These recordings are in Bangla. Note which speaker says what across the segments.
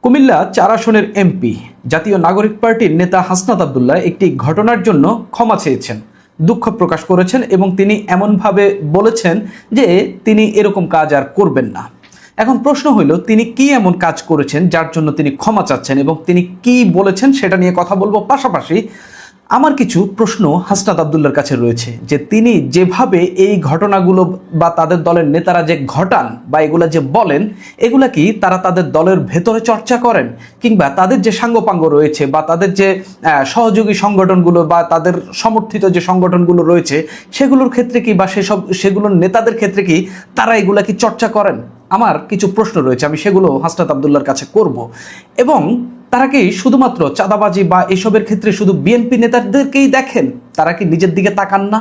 Speaker 1: কুমিল্লা 4 আসনের এমপি জাতীয় নাগরিক পার্টির নেতা হাসনাত আব্দুল্লাহ একটি ঘটনার জন্য ক্ষমা চেয়েছেন, দুঃখ প্রকাশ করেছেন এবং তিনি এমনভাবে বলেছেন যে তিনি এরকম কাজ আর করবেন না। এখন প্রশ্ন হইল তিনি কি এমন কাজ করেছেন যার জন্য তিনি ক্ষমা চাচ্ছেন এবং তিনি কি বলেছেন সেটা নিয়ে কথা বলবো। পাশাপাশি আমার কিছু প্রশ্ন হাসনাত আব্দুল্লাহর কাছে রয়েছে যে তিনি যেভাবে এই ঘটনাগুলো বা তাদের দলের নেতারা যে ঘটান বা এগুলা যে বলেন, এগুলা কি তারা তাদের দলের ভেতরে চর্চা করেন, কিংবা তাদের যে সাঙ্গপাঙ্গ রয়েছে বা তাদের যে সহযোগী সংগঠনগুলো বা তাদের সমর্থিত যে সংগঠনগুলো রয়েছে সেগুলোর ক্ষেত্রে কি বা সেগুলোর নেতাদের ক্ষেত্রে কি তারা এগুলা কি চর্চা করেন? আমার কিছু প্রশ্ন রয়েছে, আমি সেগুলো হাসনাত আব্দুল্লাহর কাছে করব। এবং তারা কি শুধুমাত্র চাঁদাবাজি বা এসবের ক্ষেত্রে শুধু বিএনপি নেতাদেরকেই দেখেন, তারা কি নিজের দিকে তাকান না?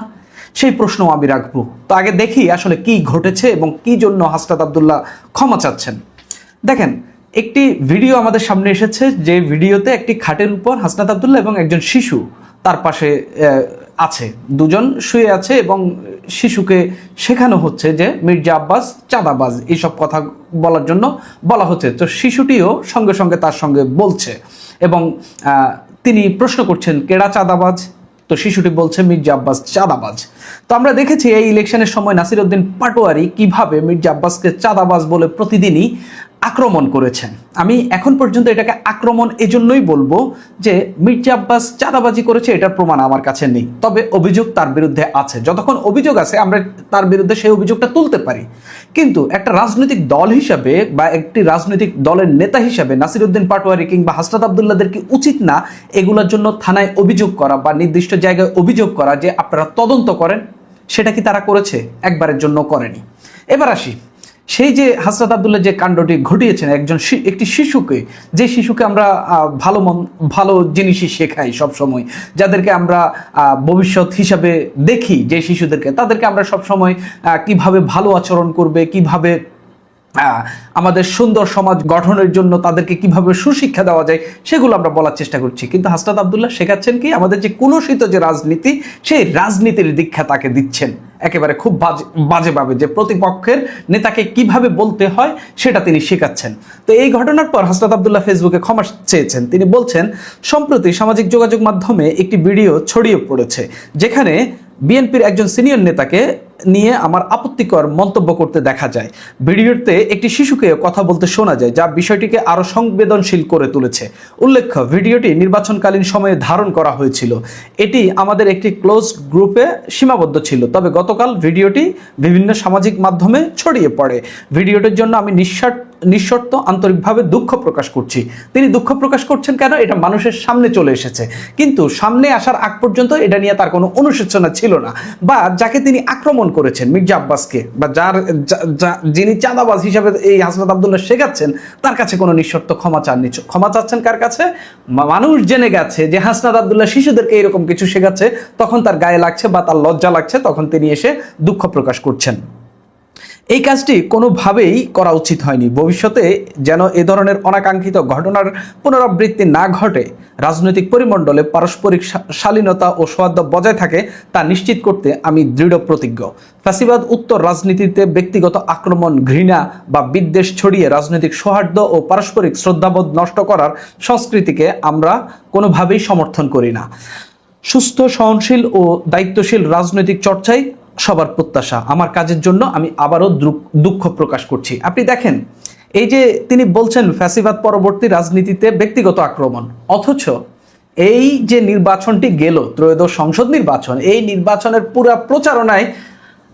Speaker 1: সেই প্রশ্ন আমি রাখবো। তো আগে দেখি আসলে কি ঘটেছে এবং কি জন্য হাসনাত আব্দুল্লাহ ক্ষমা চাচ্ছেন। দেখেন, একটি ভিডিও আমাদের সামনে এসেছে, যে ভিডিওতে একটি খাটের উপর হাসনাত আব্দুল্লাহ এবং একজন শিশু তার পাশে আছে, দুজন শুয়ে আছে এবং শিশুকে শেখানো হচ্ছে যে মির্জা আব্বাস চাঁদাবাজ, এইসব কথা বলার জন্য বলা হচ্ছে। তো শিশুটিও সঙ্গে সঙ্গে তার সঙ্গে বলছে এবং তিনি প্রশ্ন করছেন কেডা চাঁদাবাজ, তো শিশুটি বলছে মির্জা আব্বাস চাঁদাবাজ। তো আমরা দেখেছি এই ইলেকশনের সময় নাসিরউদ্দিন পাটোয়ারি কিভাবে মির্জা আব্বাসকে চাঁদাবাজ বলে প্রতিদিনই আক্রমণ করেছেন। আমি এখন পর্যন্ত এটাকে আক্রমণ এজন্যই বলবো যে মির্জা আব্বাস চাঁদাবাজি করেছে এটার প্রমাণ আমার কাছে নেই, তবে অভিযোগ তার বিরুদ্ধে আছে। যতক্ষণ অভিযোগ আছে আমরা তার বিরুদ্ধে সেই অভিযোগটা তুলতে পারি, কিন্তু একটা রাজনৈতিক দল হিসাবে বা একটি রাজনৈতিক দলের নেতা হিসাবে নাসিরউদ্দিন পাটোয়ারি কিংবা হাসনাত আব্দুল্লাহদের কি উচিত না এগুলোর জন্য থানায় অভিযোগ করা বা নির্দিষ্ট জায়গায় অভিযোগ করা যে আপনারা তদন্ত করেন? সেটা কি তারা করেছে? একবারের জন্য করেনি। এবার আসি, সেই যে হাসনাত আব্দুল্লাহ যে কাণ্ডটি ঘটিয়েছেন একটি শিশুকে, যে শিশুকে আমরা ভালো জিনিসই শেখাই সবসময়, যাদেরকে আমরা ভবিষ্যৎ হিসাবে দেখি, যে শিশুদেরকে তাদেরকে আমরা সবসময় কিভাবে ভালো আচরণ করবে, কিভাবে আমাদের সুন্দর সমাজ গঠনের জন্য তাদেরকে কিভাবে সুশিক্ষা দেওয়া যায় সেগুলো আমরা বলার চেষ্টা করছি। কিন্তু হাসনাত আব্দুল্লাহ শেখাচ্ছেন কি আমাদের যে কুলসিত যে রাজনীতি, সেই রাজনীতির দীক্ষা তাকে দিচ্ছেন একেবারে খুব বাজেভাবে, যে প্রতিপক্ষের নেতাকে কিভাবে বলতে হয় সেটা তিনি শেখাচ্ছেন। তো এই ঘটনার পর হাসনাত আব্দুল্লাহ ফেসবুকে ক্ষমা চেয়েছেন। তিনি বলছেন, সম্প্রতি সামাজিক যোগাযোগ মাধ্যমে একটি ভিডিও ছড়িয়ে পড়েছে যেখানে বিএনপির একজন সিনিয়র নেতাকে নিয়ে আমার আপত্তিকর মন্তব্য করতে দেখা যায়। ভিডিওতে একটি শিশুকে কথা বলতে শোনা যায়, যা বিষয়টিকে আরো সংবেদনশীল করে তুলেছে। উল্লেখ্য, ভিডিওটি নির্বাচনকালীন সময়ে ধারণ করা হয়েছিল। এটি আমাদের একটি ক্লোজ গ্রুপে সীমাবদ্ধ ছিল, তবে গতকাল ভিডিওটি বিভিন্ন সামাজিক মাধ্যমে ছড়িয়ে পড়ে। ভিডিওটির জন্য আমি নিঃশর্ত আন্তরিকভাবে দুঃখ প্রকাশ করছি। তিনি দুঃখ প্রকাশ করছেন কেন? এটা মানুষের সামনে চলে এসেছে, কিন্তু সামনে আসার আগ পর্যন্ত এটা নিয়ে তার কোনো অনুশোচনা ছিল না। বা যাকে তিনি আক্রমণ করেছেন মির্জা আব্বাসকে, বা যিনি চাঁদাবাজ হিসাবে এই হাসনাত আব্দুল্লাহ শেখাচ্ছেন, তার কাছে কোনো নিঃশর্ত ক্ষমা চাননি। ক্ষমা চাচ্ছেন কার কাছে? মানুষ জেনে গেছে যে হাসনাত আব্দুল্লাহ শিশুদেরকে এরকম কিছু শেখাচ্ছে, তখন তার গায়ে লাগছে বা তার লজ্জা লাগছে, তখন তিনি এসে দুঃখ প্রকাশ করছেন। এই কাজটি কোনোভাবেই করা উচিত হয়নি। ভবিষ্যতে যেন এ ধরনের অনাকাঙ্ক্ষিত ঘটনার পুনরাবৃত্তি না ঘটে, রাজনৈতিক পরিমণ্ডলে পারস্পরিক শালীনতা ও সৌহার্দ্য বজায় থাকে তা নিশ্চিত করতে আমি দৃঢ় প্রতিজ্ঞ। ফ্যাসিবাদ উত্তর রাজনীতিতে ব্যক্তিগত আক্রমণ, ঘৃণা বা বিদ্বেষ ছড়িয়ে রাজনৈতিক সৌহার্দ্য ও পারস্পরিক শ্রদ্ধাবোধ নষ্ট করার সংস্কৃতিকে আমরা কোনোভাবেই সমর্থন করি না। সুস্থ, সহনশীল ও দায়িত্বশীল রাজনৈতিক চর্চাই সবার প্রত্যাশা। আমার কাজের জন্য আমি আবারও দুঃখ প্রকাশ করছি। আপনি দেখেন, এই যে তিনি বলছেন ফ্যাসিবাদ পরবর্তী রাজনীতিতে ব্যক্তিগত আক্রমণ, অথচ এই যে নির্বাচনটি গেল, ত্রয়োদশ সংসদ নির্বাচন, এই নির্বাচনের পুরো প্রচারণায়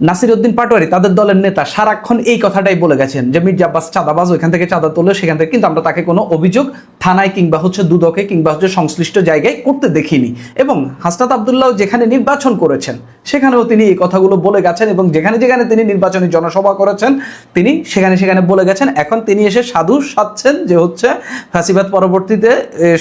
Speaker 1: নাসিরউদ্দিন পাটোয়ারি তাদের দলের নেতা সারাক্ষণ এই কথাটাই বলে গেছেন যে মির্জা আব্বাস চাঁদাবাজ, ওইখান থেকে চাঁদা তোলে, সেখান থেকে, কিন্তু আমরা তাকে কোনো অভিযোগ থানায় কিংবা দুদকে কিংবা সংশ্লিষ্ট জায়গায় করতে দেখিনি। এবং হাসনাত আব্দুল্লাহ যেখানে নির্বাচন করেছেন সেখানেও তিনি এই কথাগুলো বলে গেছেন, এবং যেখানে যেখানে তিনি নির্বাচনী জনসভা করেছেন তিনি সেখানে বলে গেছেন। এখন তিনি এসে সাধু সাধছেন যে ফ্যাসিবাদ পরবর্তীতে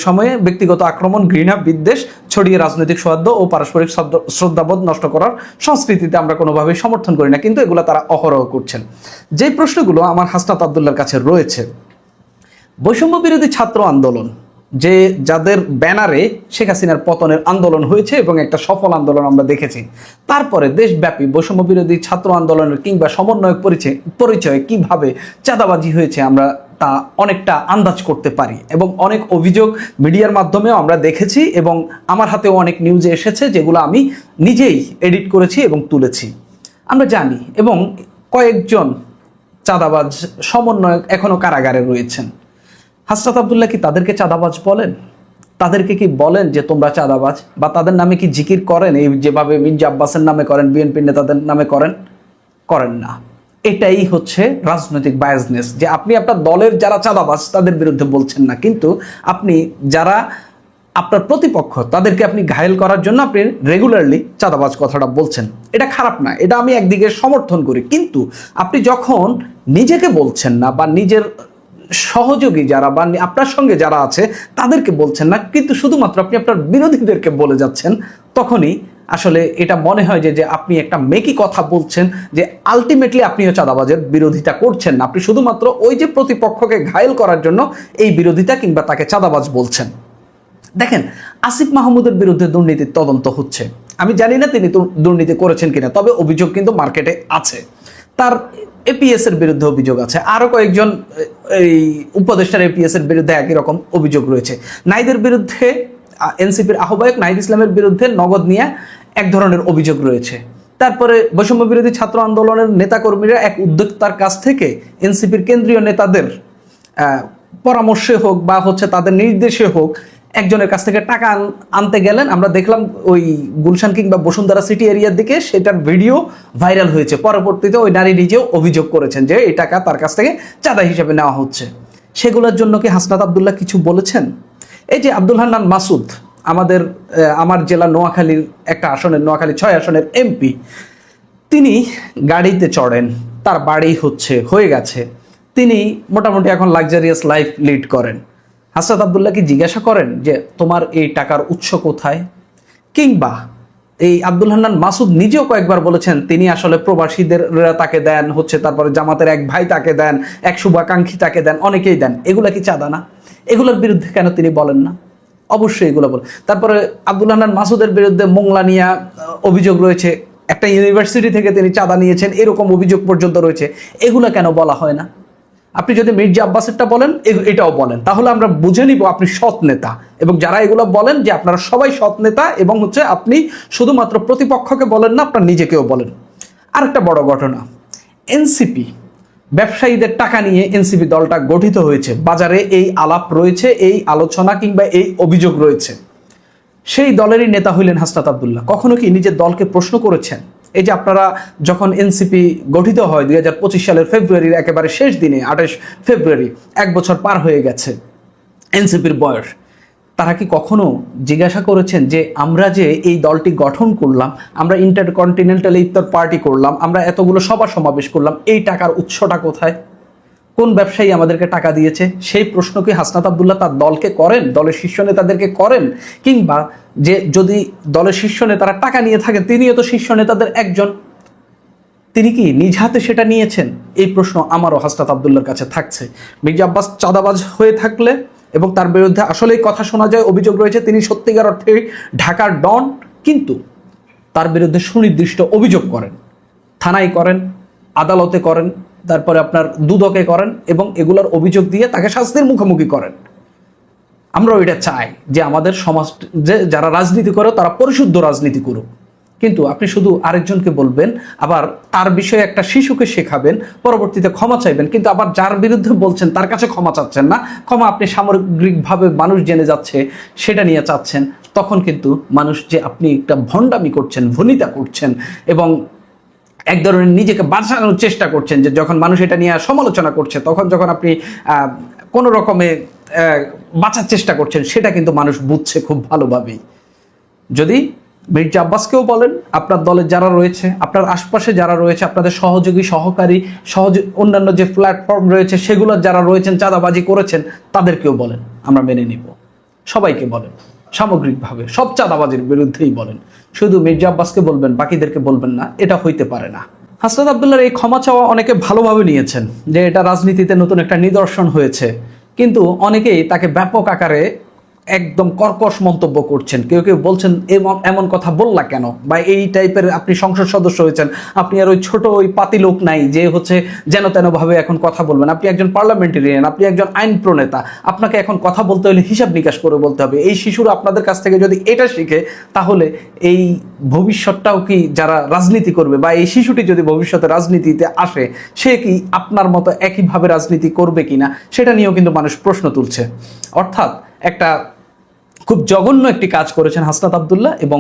Speaker 1: সময়ে ব্যক্তিগত আক্রমণ, ঘৃণা, বিদ্বেষ ছড়িয়ে রাজনৈতিক সৌহার্দ্য ও পারস্পরিক শ্রদ্ধাবোধ নষ্ট করার সংস্কৃতিতে আমরা কোনোভাবেই সমর্থন করি না, কিন্তু এগুলো তারা অহরহ করছেন। যে প্রশ্নগুলো আমার হাসনাত আব্দুল্লাহর কাছে রয়েছে, বৈষম্য বিরোধী ছাত্র আন্দোলন, যাদের ব্যানারে শেখ হাসিনার পতনের আন্দোলন হয়েছে এবং একটা সফল আন্দোলন আমরা দেখেছি, তারপরে দেশব্যাপী বৈষম্য বিরোধী ছাত্র আন্দোলনের কিংবা সমন্বয়ক পরিচয়ে কিভাবে চাঁদাবাজি হয়েছে আমরা তা অনেকটা আন্দাজ করতে পারি, এবং অনেক অভিযোগ মিডিয়ার মাধ্যমেও আমরা দেখেছি এবং আমার হাতেও অনেক নিউজে এসেছে যেগুলো আমি নিজেই এডিট করেছি এবং তুলেছি। আমরা জানি, এবং কয়েকজন চাঁদাবাজ সমন্বয়ক এখনো কারাগারে রয়েছেন। হাসনাত আব্দুল্লাহ কি তাদেরকে চাঁদাবাজ বলেন? তাদেরকে কি বলেন যে তোমরা চাঁদাবাজ, বা তাদের নামে কি জিকির করেন এই যেভাবে মির্জা আব্বাসের নামে করেন, বিএনপির নেতাদের নামে করেন? করেন না। এটাই হচ্ছে রাজনৈতিক বায়াসনেস, যে আপনি আপনার দলের যারা চাঁদাবাজ তাদের বিরুদ্ধে বলছেন না, কিন্তু আপনি যারা আপনার প্রতিপক্ষ তাদেরকে আপনি ঘায়েল করার জন্য আপনি রেগুলারলি চাঁদাবাজ কথাটা বলছেন। এটা খারাপ না, এটা আমি একদিকে সমর্থন করি, কিন্তু আপনি যখন নিজেকে বলছেন না বা নিজের সহযোগী যারা বা আপনার সঙ্গে যারা আছে তাদেরকে বলছেন না, কিন্তু শুধুমাত্র আপনি আপনার বিরোধীদেরকে বলে যাচ্ছেন, তখনই আসলে এটা মনে হয় যে আপনি একটা মেকি কথা বলছেন, যে আলটিমেটলি আপনিও চাঁদাবাজের বিরোধিতা করছেন না, আপনি শুধুমাত্র ওই যে প্রতিপক্ষকে ঘায়েল করার জন্য এই বিরোধিতা কিংবা তাকে চাঁদাবাজ বলছেন। দেখেন, আসিফ মাহমুদের বিরুদ্ধে দুর্নীতির তদন্ত হচ্ছে। আমি জানি না তিনি দুর্নীতি করেছেন কিনা, তবে অভিযোগ কিন্তু মার্কেটে আছে। তার এপিএস এর বিরুদ্ধে অভিযোগ আছে, আরো কয়েকজন এই উপদেষ্টার এপিএস এর বিরুদ্ধে একই রকম অভিযোগ রয়েছে। নাইদের বিরুদ্ধে, এনসিপির আহ্বায়ক নাহিদ ইসলামের বিরুদ্ধে নগদ নিয়ে এক ধরনের অভিযোগ রয়েছে। তারপরে বৈষম্য বিরোধী ছাত্র আন্দোলনের নেতাকর্মীরা এক উদ্যোক্তার কাছ থেকে এনসিপির কেন্দ্রীয় নেতাদের পরামর্শে হোক বা হচ্ছে তাদের নির্দেশে হোক একজনের কাছ থেকে টাকা আনতে গেলেন। আমরা দেখলাম ওই গুলশান কিংবা বসুন্ধরা সিটি এরিয়ার দিকে, সেটার ভিডিও ভাইরাল হয়েছে। পরবর্তীতে ওই নারী নিজেও অভিযোগ করেছেন যে এই টাকা তার কাছ থেকে চাঁদা হিসেবে নেওয়া হচ্ছে। সেগুলোর জন্য কি হাসনাত আব্দুল্লাহ কিছু বলেছেন? এই যে আব্দুল হান্নান মাসুদ, আমার জেলা নোয়াখালীর একটা আসনের, নোয়াখালী 6 আসনের এমপি, তিনি গাড়িতে চড়েন, তার বাড়ি হয়ে গেছে, তিনি মোটামুটি এখন লাক্সারিয়াস লাইফ লিড করেন। হাসনাত আব্দুল্লাহ কি জিজ্ঞাসা করেন যে তোমার এই টাকার উৎস কোথায়? কিংবা এই আব্দুল হান্নান মাসুদ নিজেও কয়েকবার বলেছেন তিনি আসলে প্রবাসীদের তাকে দেন, তারপরে জামাতের এক ভাই তাকে দেন, এক শুভাকাঙ্ক্ষী তাকে দেন, অনেকেই দেন। এগুলা কি চাঁদা না? এগুলোর বিরুদ্ধে কেন তিনি বলেন না? অবশ্যই এগুলো বলেন। তারপরে আব্দুল হান্নান মাসুদের বিরুদ্ধে মোংলা নিয়ে অভিযোগ রয়েছে, একটা ইউনিভার্সিটি থেকে তিনি চাঁদা নিয়েছেন, এরকম অভিযোগ পর্যন্ত রয়েছে। এগুলো কেন বলা হয় না? আপনি যদি মির্জা আব্বাসেরটা বলেন, এটাও বলেন, তাহলে আমরা বুঝে নিব আপনি সৎ নেতা। এবং যারা এগুলো বলেন যে আপনারা সবাই সৎ নেতা, এবং আপনি শুধুমাত্র প্রতিপক্ষকে বলেন না, আপনার নিজেকেও বলেন। আরেকটা বড় ঘটনা, এনসিপি ব্যবসায়ীদের টাকা নিয়ে এনসিপি দলটা গঠিত হয়েছে, বাজারে এই আলাপ রয়েছে, এই আলোচনা কিংবা এই অভিযোগ রয়েছে। সেই দলেরই নেতা হইলেন হাসনাত আব্দুল্লাহ। কখনো কি নিজের দলকে প্রশ্ন করেছেন? এই যে আপনারা যখন এনসিপি গঠিত হয় 2025 সালের ফেব্রুয়ারির একেবারে শেষ দিনে, 28 ফেব্রুয়ারি, 1 বছর পার হয়ে গেছে এনসিপির বয়স, তারা কি কখনো জিজ্ঞাসা করেছেন যে আমরা যে এই দলটি গঠন করলাম, আমরা ইন্টারকন্টিনেন্টাল ইফতার পার্টি করলাম, আমরা এতগুলো সভা সমাবেশ করলাম, এই টাকার উৎসটা কোথায়? কোন ব্যবসায়ী আমাদেরকে টাকা দিয়েছে? সেই প্রশ্ন কি হাসনাত আব্দুল্লাহ তার দলকে করেন, দলের শীর্ষ নেতাদেরকে করেন? কিংবা যে যদি দলের শীর্ষ নেতারা টাকা নিয়ে থাকেন, তিনিও তো শীর্ষ নেতাদের একজন, তিনি কি নিজ হাতে সেটা নিয়েছেন? এই প্রশ্ন আমারও হাসনাত আব্দুল্লাহর কাছে থাকছে। মির্জা আব্বাস চাঁদাবাজ হয়ে থাকলে এবং তার বিরুদ্ধে আসলেই কথা শোনা যায়, অভিযোগ রয়েছে তিনি সত্যিকার অর্থে ঢাকার ডন, কিন্তু তার বিরুদ্ধে সুনির্দিষ্ট অভিযোগ করেন, থানায় করেন, আদালতে করেন, তারপরে আপনার দুদকে করেন, এবং এগুলোর অভিযোগ দিয়ে তাকে শাস্তির মুখোমুখি করেন। আমরাও এটা চাই যে আমাদের সমাজ, যে যারা রাজনীতি করে তারা পরিশুদ্ধ রাজনীতি করুক। কিন্তু আপনি শুধু আরেকজনকে বলবেন, আবার তার বিষয়ে একটা শিশুকে শেখাবেন, পরবর্তীতে ক্ষমা চাইবেন, কিন্তু আবার যার বিরুদ্ধে বলছেন তার কাছে ক্ষমা চাচ্ছেন না। ক্ষমা আপনি সামগ্রিকভাবে মানুষ জেনে যাচ্ছে সেটা নিয়ে চাচ্ছেন। তখন কিন্তু মানুষ যে আপনি একটা ভণ্ডামি করছেন, ভনিতা করছেন, এবং এক ধরনের নিজেকে বাঁচানোর চেষ্টা করছেন, যে যখন মানুষ এটা নিয়ে সমালোচনা করছে, তখন যখন আপনি কোনো রকমে বাঁচার চেষ্টা করছেন, সেটা কিন্তু মানুষ বুঝছে খুব ভালোভাবেই। যদি মির্জা আব্বাসকেও বলেন, আপনার দলের যারা রয়েছে, আপনার আশপাশে যারা রয়েছে, আপনাদের সহযোগী, সহকারী, অন্যান্য যে প্ল্যাটফর্ম রয়েছে সেগুলোর যারা রয়েছেন, চাঁদাবাজি করেছেন, তাদেরকেও বলেন, আমরা মেনে নিব। সবাইকে বলেন, সামগ্রিকভাবে সব চাঁদাবাজির বিরুদ্ধেই বলেন। শুধু মির্জা আব্বাসকে বলবেন, বাকিদেরকে বলবেন না, এটা হইতে পারে না। হাসনাত আব্দুল্লাহর এই ক্ষমা চাওয়া অনেকে ভালোভাবে নিয়েছেন, যে এটা রাজনীতিতে নতুন একটা নিদর্শন হয়েছে, কিন্তু অনেকেই তাকে ব্যাপক আকারে একদম কর্কশ মন্তব্য করছেন, কেউ কেউ বলছেন এমন এমন কথা বললা কেন, বা এই টাইপের আপনি সংসদ সদস্য হয়েছেন, আপনি আর ওই ছোট ওই পাতি লোক নাই যে হচ্ছে যেন তেন ভাবে এখন কথা বলবেন। আপনি একজন পার্লামেন্টারিয়ান, আপনি একজন আইন প্রণেতা, আপনাকে এখন কথা বলতে হলে হিসাব নিকাশ করে বলতে হবে। এই শিশুরা আপনাদের কাছ থেকে যদি এটা শিখে, তাহলে এই ভবিষ্যৎটাও কি যারা রাজনীতি করবে, বা এই শিশুটি যদি ভবিষ্যতে রাজনীতিতে আসে, সে কি আপনার মতো একইভাবে রাজনীতি করবে কিনা, সেটা নিয়েও কিন্তু মানুষ প্রশ্ন তুলছে। অর্থাৎ একটা খুব জঘন্য একটি কাজ করেছেন হাসনাত আব্দুল্লাহ, এবং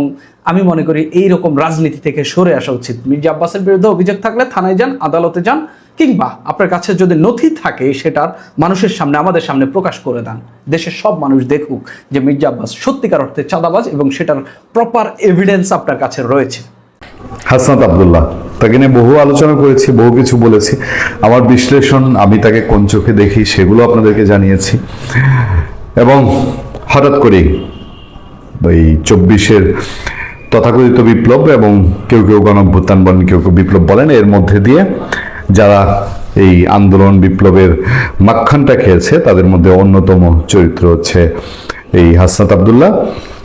Speaker 1: আমি মনে করি এই রকম রাজনীতি থেকে সরে আসা উচিত। মির্জা আব্বাসের বিরুদ্ধে অভিযোগ থাকলে থানায় যান, আদালতে যান, কিংবা আপনার কাছে যদি নথি থাকে সেটার মানুষের সামনে, আমাদের সামনে প্রকাশ করে দেন। দেশের সব মানুষ দেখুক যে মির্জা আব্বাস সত্যিকার অর্থে চাঁদাবাজ, এবং সেটার প্রপার এভিডেন্স আপনার কাছে রয়েছে।
Speaker 2: হাসনাত আব্দুল্লাহ, তাকে নিয়ে বহু আলোচনা করেছি, বহু কিছু বলেছি। আমার বিশ্লেষণ, আমি তাকে কোন চোখে দেখি, সেগুলো আপনাদেরকে জানিয়েছি। এবং হঠাৎ করেই ওই 24-এর তথাকথিত বিপ্লব, এবং কেউ কেউ গণঅভ্যুত্থান বলেন, কেউ কেউ বিপ্লব বলেন, এর মধ্যে দিয়ে যারা এই আন্দোলন বিপ্লবের মাখখানটা খেয়েছে, তাদের মধ্যে অন্যতম চরিত্র হচ্ছে এই হাসনাত আব্দুল্লাহ।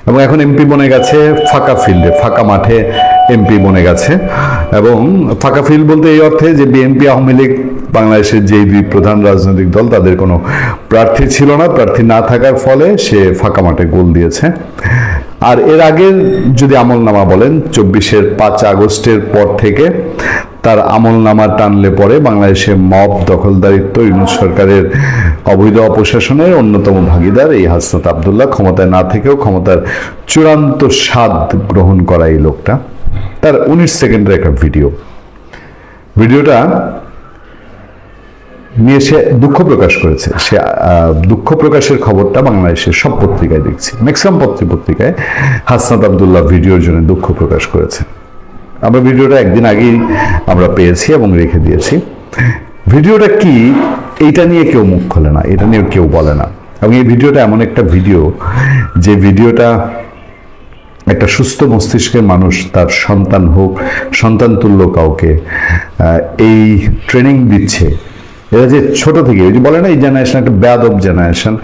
Speaker 2: এবং এখন এমপি বনে গেছে ফাঁকা ফিল্ডে, ফাঁকা মাঠে এমপি বনে গেছে। এবং ফাঁকা ফিল্ড বলতে এই অর্থে যে বিএনপি, আওয়ামী লীগ, বাংলাদেশের যেই দুই প্রধান রাজনৈতিক দল, তাদের কোনো প্রার্থী ছিল না। প্রার্থী না থাকার ফলে সে ফাঁকা মাঠে গোল দিয়েছে। আর এর আগের যদি আমলনামা বলেন, 24-এর 5 আগস্টের পর থেকে তার আমলনামা টানলে পরে বাংলাদেশে মব দখলদারিত্ব, ইউনূস সরকারের অবৈধ অপশাসনের অন্যতম ভাগিদার এই হাসনাত আব্দুল্লাহ। ক্ষমতায় না থেকেও ক্ষমতার চূড়ান্ত স্বাদ গ্রহণ করা এই লোকটা। তার 19 সেকেন্ডের একটা ভিডিওটা নিয়ে সে দুঃখ প্রকাশ করেছে। সে দুঃখ প্রকাশের খবরটা বাংলাদেশের সব পত্রিকায় দেখছি, ম্যাক্সিমাম পত্রিকায় হাসনাত আব্দুল্লাহ ভিডিওর জন্য দুঃখ প্রকাশ করেছে। আমরা ভিডিওটা একদিন আগেই আমরা পেয়েছি এবং রেখে দিয়েছি। ভিডিওটা কি, এইটা নিয়ে কেউ মুখ খোলে না, এটা নিয়ে কেউ বলে না। এবং এই ভিডিওটা এমন একটা ভিডিও, যে ভিডিওটা একটা সুস্থ মস্তিষ্কের মানুষ তার সন্তান হোক, সন্তান তুল্য কাউকে এই ট্রেনিং দিচ্ছে। এরা যে ছোট থেকে, ওই যে বলে না, এই জেনারেশন একটা বেয়াদব জেনারেশন,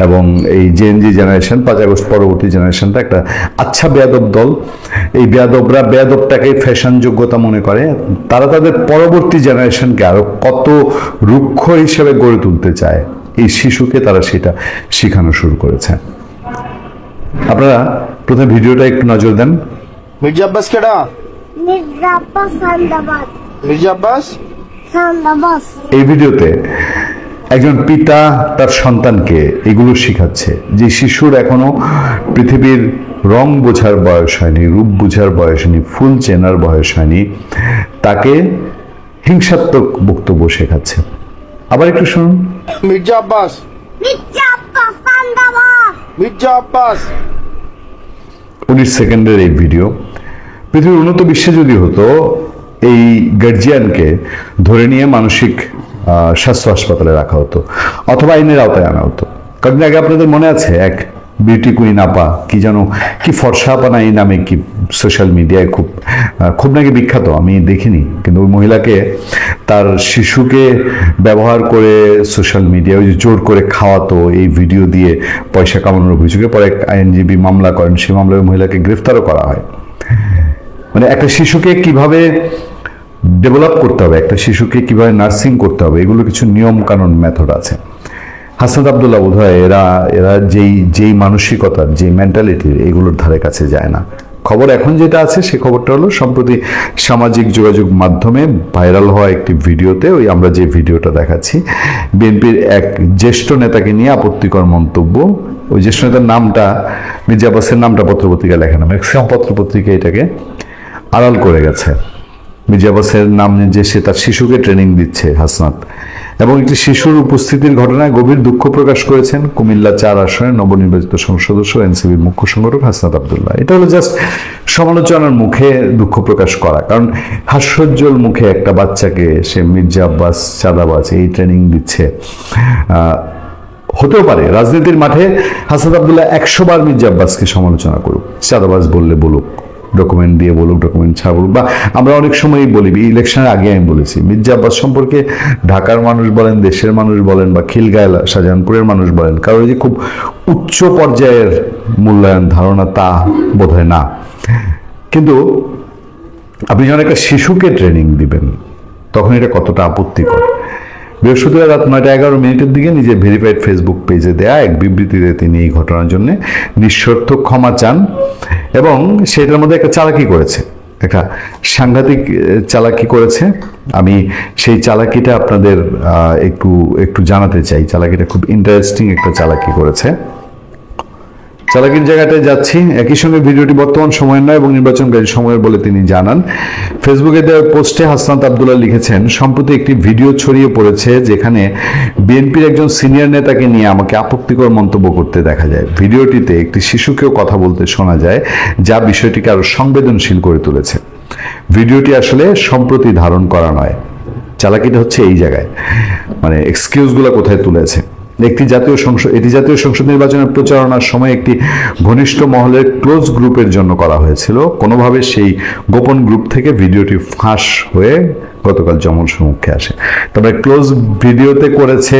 Speaker 2: এবং এই জেএনজি জেনারেশন, 5 আগস্ট পরবর্তী জেনারেশনটা একটা আচ্ছা বেয়াদব দল। এই বেয়াদবরা বেয়াদবটাকে ফ্যাশন যোগ্যতা মনে করে। তারা তাদের পরবর্তী জেনারেশনকে আরো কত রুক্ষ হিসেবে গড়ে তুলতে চায়, এই শিশুকে তারা সেটা শেখানো শুরু করেছে। আপনারা প্রথমে ভিডিওটা একটু নজর দেন।
Speaker 3: মির্জা আব্বাস কেডা?
Speaker 4: মির্জা আব্বাস সান্দাবাদ।
Speaker 3: মির্জা আব্বাস
Speaker 4: সান্দাবাদ।
Speaker 2: এই ভিডিওতে একজন পিতা তার সন্তানকে এগুলো শিখাচ্ছে, যে শিশুর এখনো পৃথিবীর রং বোঝার বয়স হয়নি, রূপ বোঝার বয়স হয়নি, ফুল চেনার বয়স হয়নি, তাকে হিংসাত্মক বক্তব্য শেখাচ্ছে। আবার একটু শুনুন।
Speaker 3: মির্জা আব্বাস।
Speaker 4: মির্জা আব্বাস সান্দাবাদ।
Speaker 3: মির্জা আব্বাস।
Speaker 2: 19 সেকেন্ডের এই ভিডিও পৃথিবীর উন্নত বিশ্বে যদি হতো, এই গার্জিয়ানকে ধরে নিয়ে মানসিক স্বাস্থ্য হাসপাতালে রাখা হতো, অথবা আইনের আওতায় আনা হতো। কয়েকদিন আগে আপনাদের মনে আছে, এক বিউটি কুইন আপা, কি যেন কি ফর্সা আপা না, এই নামে কি সোশ্যাল মিডিয়ায় খুব নাকি বিখ্যাত, আমি দেখিনি, কিন্তু ওই মহিলাকে তার শিশুকে ব্যবহার করে সোশ্যাল মিডিয়ায় জোর করে খাওয়াতো, এই ভিডিও দিয়ে পয়সা কামানোর অভিযোগে পরে এক আইনজীবী মামলা করেন। সেই মামলায় মহিলাকে গ্রেফতারও করা হয়। মানে একটা শিশুকে কিভাবে ডেভেলপ করতে হবে, একটা শিশুকে কিভাবে নার্সিং করতে হবে, এগুলো কিছু নিয়ম কানুন, মেথড আছে। হাসনাত আব্দুল্লাহ বোধহয় এরা যেই মানসিকতার, যে মেন্টালিটির, এগুলোর ধারে কাছে যায় না। খবর এখন যেটা আছে, সে খবরটা হলো সম্প্রতি সামাজিক যোগাযোগ মাধ্যমে ভাইরাল হওয়া একটি ভিডিওতে, ওই আমরা যে ভিডিওটা দেখাচ্ছি, বিএনপির এক জ্যেষ্ঠ নেতাকে নিয়ে আপত্তিকর মন্তব্য। ওই জ্যেষ্ঠ নেতার নামটা, মির্জা আব্বাসের নামটা পত্রপত্রিকায় লেখা না, ম্যাক্সিমাম পত্রপত্রিকা এটাকে আড়াল করে গেছে। মির্জা আব্বাসের নাম যে সে তার শিশুকে ট্রেনিং দিচ্ছে হাসনাত, এবং একটি শিশুর উপস্থিতির ঘটনায় গভীর দুঃখ প্রকাশ করেছেন কুমিল্লা 4 আসনের নবনির্বাচিত সংসদ সদস্য, এনসিপির মুখ্য সংগঠক হাসনাত আব্দুল্লাহ। এটা হলো জাস্ট সমালোচনার মুখে দুঃখ প্রকাশ করা, কারণ হাস্যোজ্জ্বল মুখে একটা বাচ্চাকে সে মির্জা আব্বাস চাঁদাবাজ এই ট্রেনিং দিচ্ছে। হতেও পারে রাজনীতির মাঠে হাসনাত আব্দুল্লাহ 100 বার মির্জা আব্বাসকে সমালোচনা করুক, চাঁদাবাজ বললে বলুক, ডকুমেন্ট দিয়ে বলুক, ডকুমেন্ট ছাড়া বলুক, বা আমরা অনেক সময়ই বলি, ইলেকশনের আগে আমি বলেছি মির্জা আব্বাস সম্পর্কে ঢাকার মানুষ বলেন, দেশের মানুষ বলেন, বা খিলগাঁও শাহজাহানপুরের মানুষ বলেন, কারণ যে খুব উচ্চ পর্যায়ের মূল্যায়ন ধারণা তা বোধহয় না। কিন্তু আপনি যখন একটা শিশুকে ট্রেনিং দিবেন তখন এটা কতটা আপত্তিকর। বৃহস্পতিবার রাত 9:11 দিকে নিজের ভেরিফাইড ফেসবুক পেজে দেয়া এক বিবৃতিতে তিনি এই ঘটনার জন্য নিঃশর্ত ক্ষমা চান এবং সেটার মধ্যে একটা চালাকি করেছে, একটা সাংঘাতিক চালাকি করেছে। আমি সেই চালাকিটা আপনাদের একটু জানাতে চাই। চালাকিটা খুব ইন্টারেস্টিং একটা চালাকি করেছে। চালাকির জায়গাটায় যাচ্ছি। একই সঙ্গে ভিডিওটি বর্তমান সময়ের নয় এবং নির্বাচনকারী সময়ের বলে তিনি জানান। ফেসবুকে দেওয়া পোস্টে হাসনাত আব্দুল্লাহ লিখেছেন, সম্প্রতি একটি ভিডিও ছড়িয়ে পড়েছে যেখানে বিএনপির একজন সিনিয়র নেতাকে নিয়ে আমাকে আপত্তিকর মন্তব্য করতে দেখা যায়। ভিডিওটিতে একটি শিশুকেও কথা বলতে শোনা যায়, যা বিষয়টিকে আরো সংবেদনশীল করে তুলেছে। ভিডিওটি আসলে সম্প্রতি ধারণ করা নয়। চালাকিটা হচ্ছে এই জায়গায়, মানে এক্সকিউজগুলো কোথায় তুলেছে। এটি জাতীয় সংসদ নির্বাচনের প্রচারণার সময় একটি ঘনিষ্ঠ মহলের ক্লোজ গ্রুপের জন্য করা হয়েছিল। কোনোভাবে সেই গোপন গ্রুপ থেকে ভিডিওটি ফাঁস হয়ে গতকাল জনসমক্ষে আসে। তবে ক্লোজ ভিডিওতে করেছে,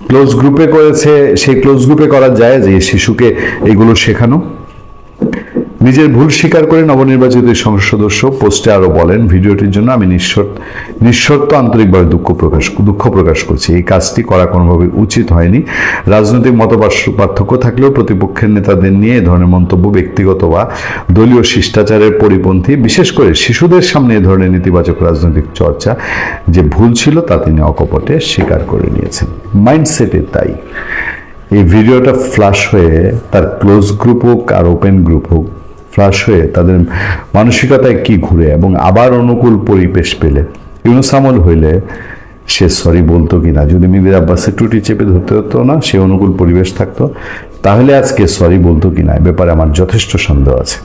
Speaker 2: ক্লোজ গ্রুপে করেছে, সেই ক্লোজ গ্রুপে করা যায় যে শিশুকে এগুলো শেখানো। নিজের ভুল স্বীকার করে নবনির্বাচিত সংসদ সদস্য পোস্টে আরো বলেন, ভিডিওটির জন্য আমি নিঃশর্ত আন্তরিকভাবে দুঃখ প্রকাশ করছি। এই কাজটি করা কোনোভাবে উচিত হয়নি। রাজনৈতিক মত পার্থক্য থাকলেও প্রতিপক্ষের নেতাদের নিয়ে এ ধরনের মন্তব্য ব্যক্তিগত বা দলীয় শিষ্টাচারের পরিপন্থী। বিশেষ করে শিশুদের সামনে এ ধরনের নেতিবাচক রাজনৈতিক চর্চা যে ভুল ছিল তা তিনি অকপটে স্বীকার করে নিয়েছেন। মাইন্ডসেটে তাই এই ভিডিওটা ফ্ল্যাশ হয়ে, তার ক্লোজ গ্রুপ হোক আর ওপেন গ্রুপ হোক, ফ্ল্যাশ হয়ে তাদের মানসিকতায় কি ঘুরে এবং আবার অনুকূল পরিবেশ পেলে ইউনূস আমল হইলে সে সরি বলতো কিনা, যদি মির্জা আব্বাসের টুটি চেপে ধরতে হতো না, সে অনুকূল পরিবেশ থাকতো, তাহলে আজকে সরি বলতো কিনা এ ব্যাপারে আমার যথেষ্ট সন্দেহ আছে।